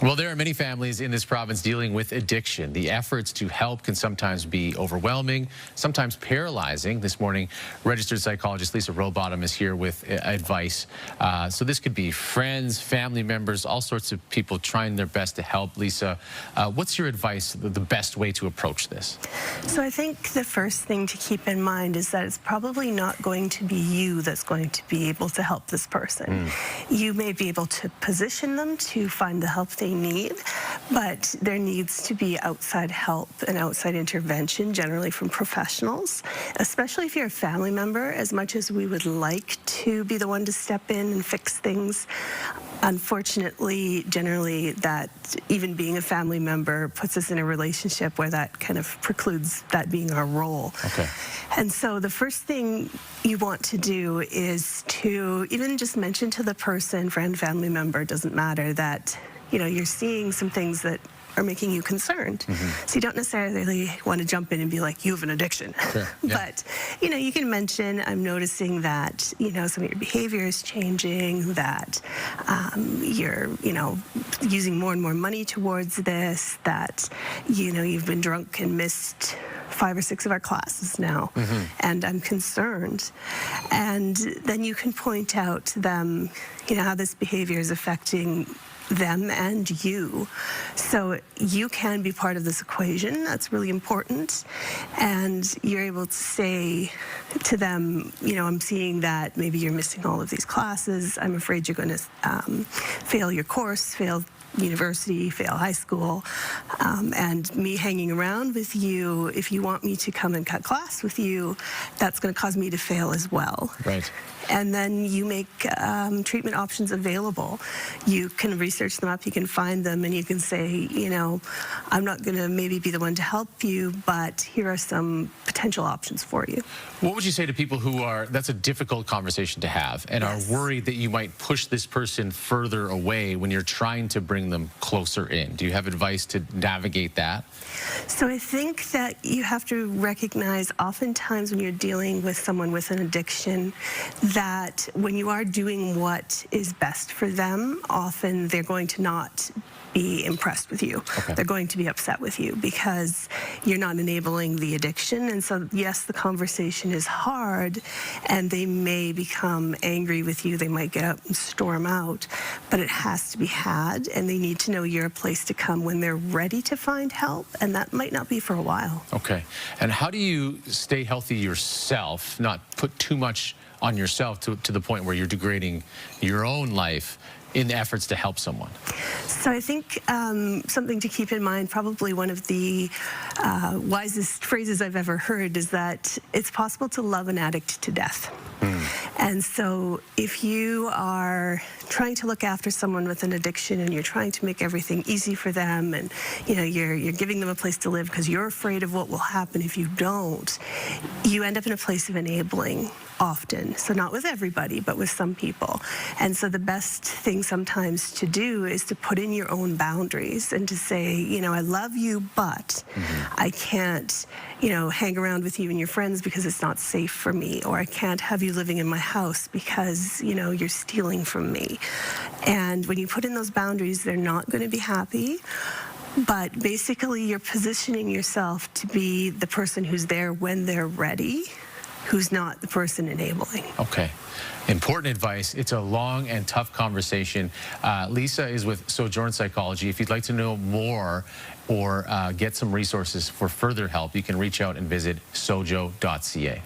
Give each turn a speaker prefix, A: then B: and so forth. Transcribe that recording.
A: Well, there are many families in this province dealing with addiction. The efforts to help can sometimes be overwhelming, sometimes paralyzing. This morning, registered psychologist Lisa Rowbottom is here with advice. So this could be friends, family members, all sorts of people trying their best to help. Lisa, what's your advice, the best way to approach this?
B: So I think the first thing to keep in mind is that it's probably not going to be you that's going to be able to help this person. You may be able to position them to find the help they need, but there needs to be outside help and outside intervention, generally from professionals, especially if you're a family member. As much as we would like to be the one to step in and fix things, unfortunately, generally, that even being a family member puts us in a relationship where that kind of precludes that being our role.
A: Okay.
B: And so the first thing you want to do is to even just mention to the person, friend, family member, doesn't matter, that you're seeing some things that are making you concerned. So you don't necessarily want to jump in and be like, you have an addiction.
A: Sure. Yeah.
B: But, you can mention, I'm noticing that, some of your behavior is changing, that you're, using more and more money towards this, that, you've been drunk and missed 5 or 6 of our classes now, and I'm concerned. And then you can point out to them, how this behavior is affecting them and you. So you can be part of this equation. That's really important. And you're able to say to them, I'm seeing that maybe you're missing all of these classes. I'm afraid you're going to fail your course, fail university, fail high school, and me hanging around with you, if you want me to come and cut class with you, that's going to cause me to fail as well.
A: Right.
B: And then you make treatment options available. You can research them up, you can find them, and you can say, I'm not going to maybe be the one to help you, but here are some potential options for you.
A: What would you say to people who that's a difficult conversation to have, and are worried that you might push this person further away when you're trying to bring them closer in? Do you have advice to navigate that?
B: So I think that you have to recognize oftentimes when you're dealing with someone with an addiction that when you are doing what is best for them, often they're going to not be impressed with you.
A: Okay.
B: They're going to be upset with you because you're not enabling the addiction. And so, yes, the conversation is hard and they may become angry with you. They might get up and storm out, but it has to be had, and they need to know you're a place to come when they're ready to find help, and that might not be for a while.
A: Okay. And how do you stay healthy yourself, not put too much on yourself to the point where you're degrading your own life in the efforts to help someone?
B: So I think something to keep in mind, probably one of the wisest phrases I've ever heard, is that it's possible to love an addict to death. And so if you are trying to look after someone with an addiction and you're trying to make everything easy for them, and you're giving them a place to live because you're afraid of what will happen if you don't, you end up in a place of enabling often. So not with everybody, but with some people. And so the best thing sometimes to do is to put in your own boundaries and to say, I love you, but I can't, hang around with you and your friends because it's not safe for me, or I can't have you living in my house because, you're stealing from me. And when you put in those boundaries, they're not going to be happy. But basically, you're positioning yourself to be the person who's there when they're ready, who's not the person enabling.
A: Okay. Important advice. It's a long and tough conversation. Lisa is with Sojourn Psychology. If you'd like to know more or get some resources for further help, you can reach out and visit sojo.ca.